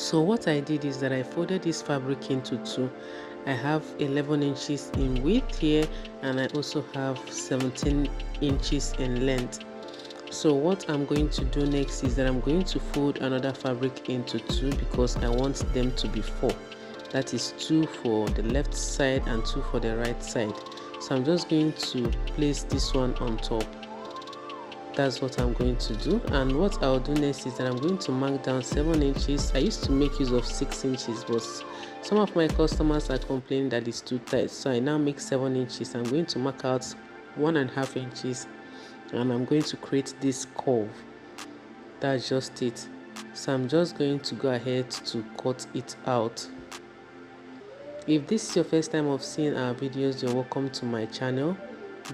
So what I did is that I folded this fabric into two. I have 11 inches in width here, and I also have 17 inches in length. So what I'm going to do next is that I'm going to fold another fabric into two, because I want them to be 4. That is 2 for the left side and 2 for the right side. So I'm just going to place this one on top. That's what I'm going to do. And what I'll do next is that I'm going to mark down 7 inches. I used to make use of 6 inches, but some of my customers are complaining that it's too tight, so I now make 7 inches. I'm going to mark out 1.5 inches, and I'm going to create this curve. That's just it. So I'm just going to go ahead to cut it out. If this is your first time of seeing our videos, you're welcome to my channel.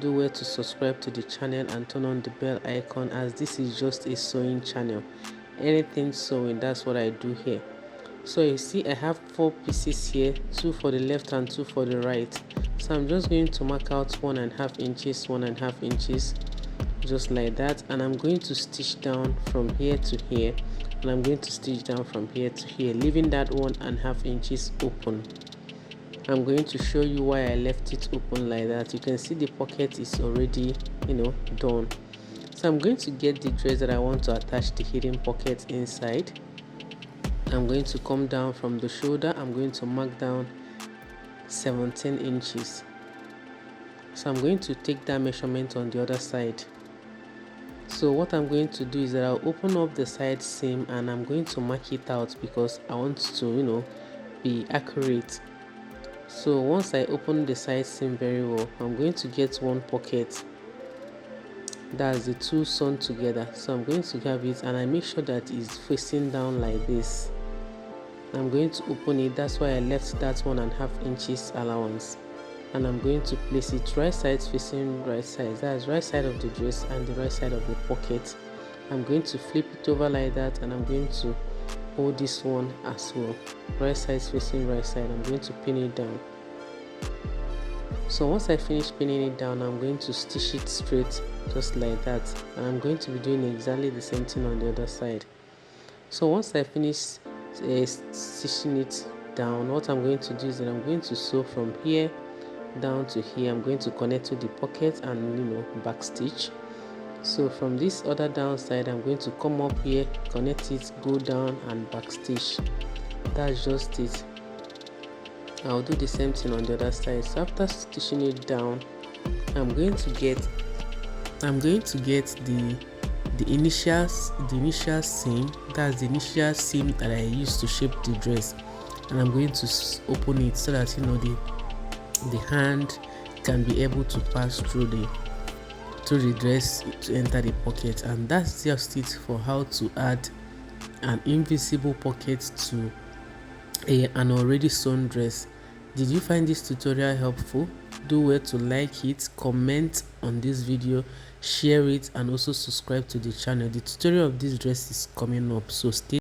Do well to subscribe to the channel and turn on the bell icon, as this is just a sewing channel. Anything sewing, that's what I do here. So you see I have 4 pieces here, 2 for the left and 2 for the right. So I'm just going to mark out 1.5 inches, 1.5 inches, just like that, and I'm going to stitch down from here to here, and I'm going to stitch down from here to here, leaving that 1.5 inches open. I'm going to show you why I left it open like that. You can see the pocket is already, done. So I'm going to get the dress that I want to attach the hidden pocket inside. I'm going to come down from the shoulder. I'm going to mark down 17 inches. So I'm going to take that measurement on the other side. So what I'm going to do is that I'll open up the side seam, and I'm going to mark it out because I want to, be accurate. So once I open the side seam very well, I'm going to get one pocket. That's the 2 sewn together. So I'm going to have it, and I make sure that it's facing down like this. I'm going to open it. That's why I left that 1.5 inches allowance. And I'm going to place it right side facing right side. That's right side of the dress and the right side of the pocket. I'm going to flip it over like that, and I'm going to hold this one as well. Right side facing right side. I'm going to pin it down. So once I finish pinning it down, I'm going to stitch it straight just like that, and I'm going to be doing exactly the same thing on the other side. So once I finish stitching it down, what I'm going to do is that I'm going to sew from here down to here. I'm going to connect to the pocket and back stitch. So from this other down side, I'm going to come up here, connect it, go down and back stitch. That's just it. I'll do the same thing on the other side. So after stitching it down, I'm going to get the initial seam. That's the initial seam that I used to shape the dress, and I'm going to open it so that the hand can be able to pass through the dress to enter the pocket. And that's just it for how to add an invisible pocket to an already sewn dress. Did you find this tutorial helpful? Do well to like it, comment on this video, share it, and also subscribe to the channel. The tutorial of this dress is coming up, so stay